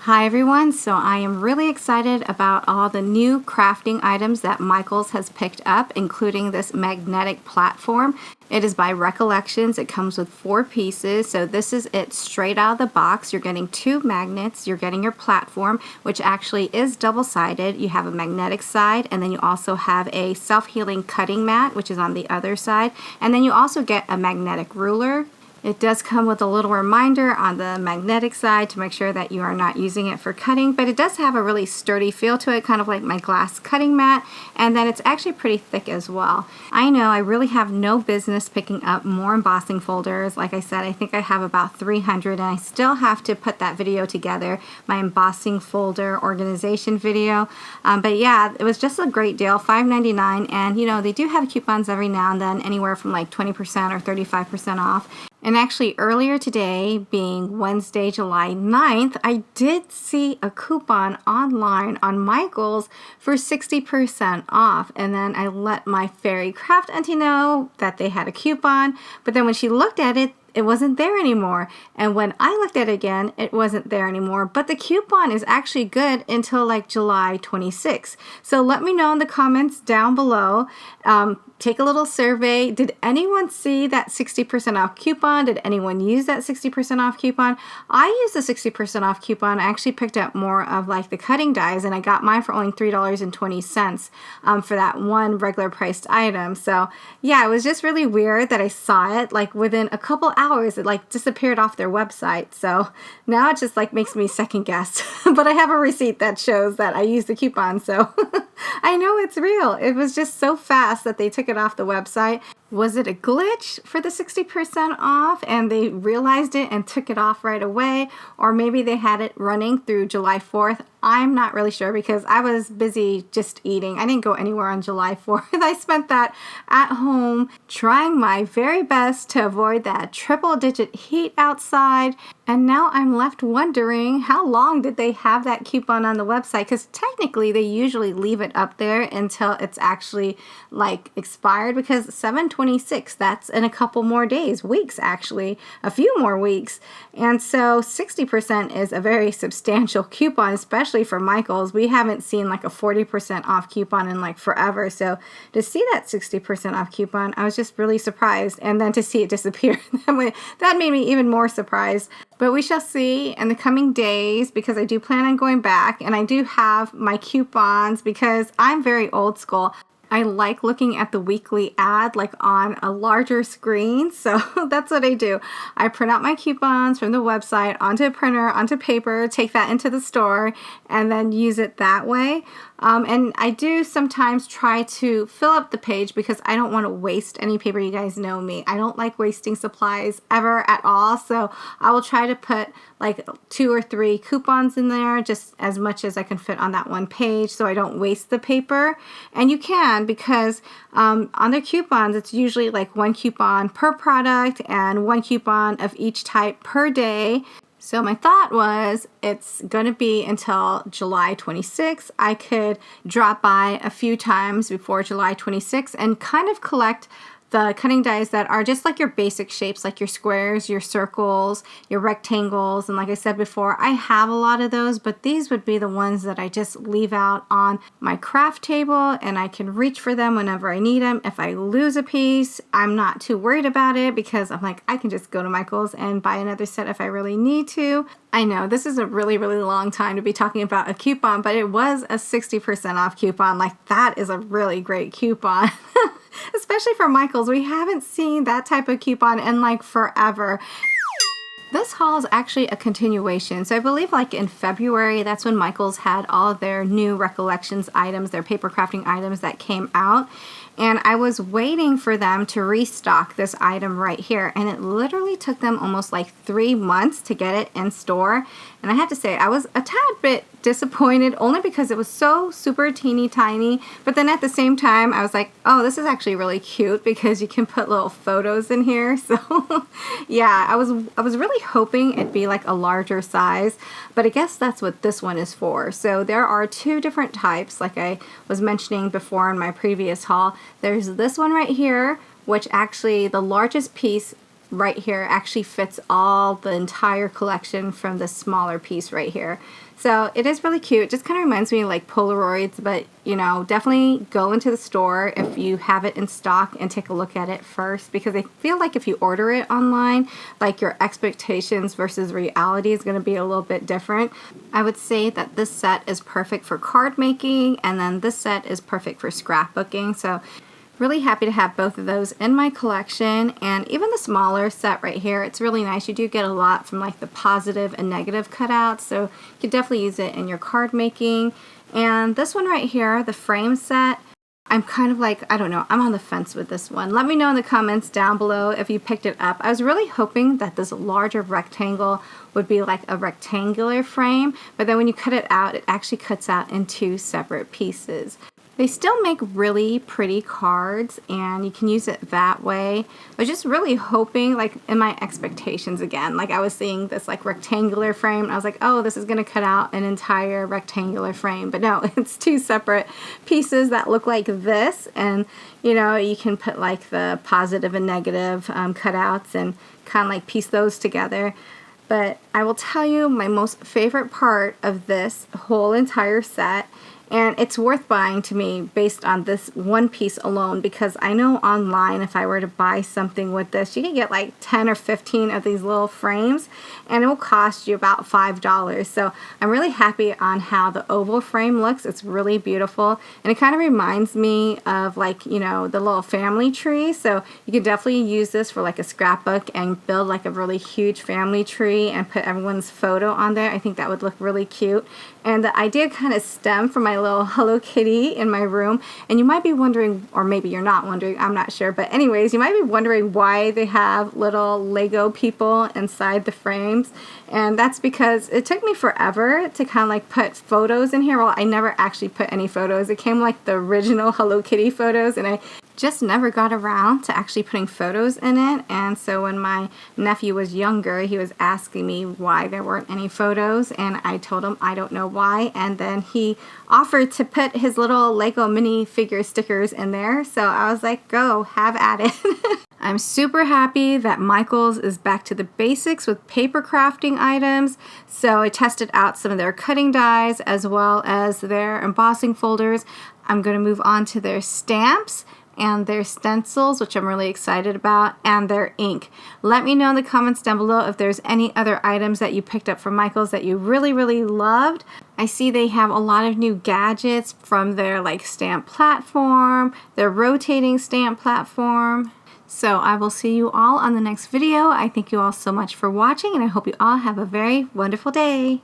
Hi everyone, so I am really excited about all the new crafting items that Michaels has picked up, including this magnetic platform. It is by Recollections. It comes with 4 pieces, so this is it straight out of the box. You're getting 2 magnets, you're getting your platform, which actually is double-sided. You have a magnetic side, and then you also have a self-healing cutting mat, which is on the other side, and then you also get a magnetic ruler. It does come with a little reminder on the magnetic side to make sure that you are not using it for cutting, but it does have a really sturdy feel to it, kind of like my glass cutting mat, and then it's actually pretty thick as well. I know I really have no business picking up more embossing folders. Like I said, I think I have about 300, and I still have to put that video together, my embossing folder organization video. But yeah, it was just a great deal, $5.99, and you know, they do have coupons every now and then, anywhere from like 20% or 35% off. And actually earlier today, being Wednesday, July 9th, I did see a coupon online on Michaels for 60% off. And then I let my fairy craft auntie know that they had a coupon. But then when she looked at it, it wasn't there anymore. And when I looked at it again, it wasn't there anymore. But the coupon is actually good until like July 26th. So let me know in the comments down below. Take a little survey. Did anyone see that 60% off coupon? Did anyone use that 60% off coupon? I used the 60% off coupon. I actually picked up more of like the cutting dies, and I got mine for only $3.20 for that one regular priced item. So yeah, it was just really weird that I saw it like within a couple hours. It like disappeared off their website. So now it just like makes me second guess. But I have a receipt that shows that I used the coupon, so I know it's real. It was just so fast that they took it off the website. Was it a glitch for the 60% off and they realized it and took it off right away? Or maybe they had it running through July 4th. I'm not really sure because I was busy just eating. I didn't go anywhere on July 4th. I spent that at home trying my very best to avoid that triple-digit heat outside. And now I'm left wondering, how long did they have that coupon on the website? Because technically they usually leave it up there until it's actually like expired, because 7/26, that's in a couple more days, weeks actually, a few more weeks. And so 60% is a very substantial coupon, especially for Michaels. We haven't seen like a 40% off coupon in like forever. So to see that 60% off coupon, I was just really surprised. And then to see it disappear, that made me even more surprised. But we shall see in the coming days, because I do plan on going back, and I do have my coupons because I'm very old school. I like looking at the weekly ad like on a larger screen, so that's what I do. I print out my coupons from the website onto a printer, onto paper, take that into the store, and then use it that way. And I do sometimes try to fill up the page because I don't want to waste any paper. You guys know me. I don't like wasting supplies ever at all, so I will try to put like 2 or 3 coupons in there, just as much as I can fit on that one page so I don't waste the paper. And you can, because on their coupons, it's usually like 1 coupon per product and 1 coupon of each type per day. So my thought was, it's going to be until July 26th. I could drop by a few times before July 26th and kind of collect the cutting dies that are just like your basic shapes, like your squares, your circles, your rectangles. And like I said before, I have a lot of those, but these would be the ones that I just leave out on my craft table, and I can reach for them whenever I need them. If I lose a piece, I'm not too worried about it because I'm like, I can just go to Michaels and buy another set if I really need to. I know this is a really, really long time to be talking about a coupon, but it was a 60% off coupon. Like, that is a really great coupon. Especially for Michaels. We haven't seen that type of coupon in like forever. This haul is actually a continuation. So I believe like in February, that's when Michaels had all of their new Recollections items, their paper crafting items that came out. And I was waiting for them to restock this item right here. And it literally took them almost like 3 months to get it in store. And I have to say, I was a tad bit disappointed, only because it was so super teeny tiny. But then at the same time, I was like, oh, this is actually really cute because you can put little photos in here. So yeah, I was really hoping it'd be like a larger size, but I guess that's what this one is for. So there are 2 different types, like I was mentioning before in my previous haul. There's this one right here, which actually the largest piece right here actually fits all the entire collection from this smaller piece right here. So it is really cute. It just kind of reminds me of like Polaroids, but you know, definitely go into the store if you have it in stock and take a look at it first, because I feel like if you order it online, like your expectations versus reality is going to be a little bit different. I would say that this set is perfect for card making, and then this set is perfect for scrapbooking. So really happy to have both of those in my collection. And even the smaller set right here, it's really nice. You do get a lot from like the positive and negative cutouts, so you could definitely use it in your card making. And this one right here, the frame set, I'm kind of like, I don't know, I'm on the fence with this one. Let me know in the comments down below if you picked it up. I was really hoping that this larger rectangle would be like a rectangular frame, but then when you cut it out, it actually cuts out in two separate pieces. They still make really pretty cards, and you can use it that way. I was just really hoping, like in my expectations again, like I was seeing this like rectangular frame, and I was like, oh, this is going to cut out an entire rectangular frame. But no, it's two separate pieces that look like this, and you know, you can put like the positive and negative cutouts and kind of like piece those together. But I will tell you my most favorite part of this whole entire set, and it's worth buying to me based on this one piece alone, because I know online if I were to buy something with this, you can get like 10 or 15 of these little frames and it will cost you about $5. So I'm really happy on how the oval frame looks. It's really beautiful, and it kind of reminds me of like, you know, the little family tree. So you can definitely use this for like a scrapbook and build like a really huge family tree and put everyone's photo on there. I think that would look really cute. And the idea kind of stemmed from my little Hello Kitty in my room. And you might be wondering, or maybe you're not wondering, I'm not sure. But anyways, you might be wondering why they have little Lego people inside the frames. And that's because it took me forever to kind of like put photos in here. Well, I never actually put any photos. It came like the original Hello Kitty photos, and I just never got around to actually putting photos in it. And so when my nephew was younger, he was asking me why there weren't any photos, and I told him I don't know why. And then he offered to put his little Lego mini figure stickers in there, so I was like, go, have at it. I'm super happy that Michaels is back to the basics with paper crafting items. So I tested out some of their cutting dies as well as their embossing folders. I'm going to move on to their stamps and their stencils, which I'm really excited about, and their ink. Let me know in the comments down below if there's any other items that you picked up from Michaels that you really, really loved. I see they have a lot of new gadgets from their like stamp platform, their rotating stamp platform. So I will see you all on the next video. I thank you all so much for watching, and I hope you all have a very wonderful day.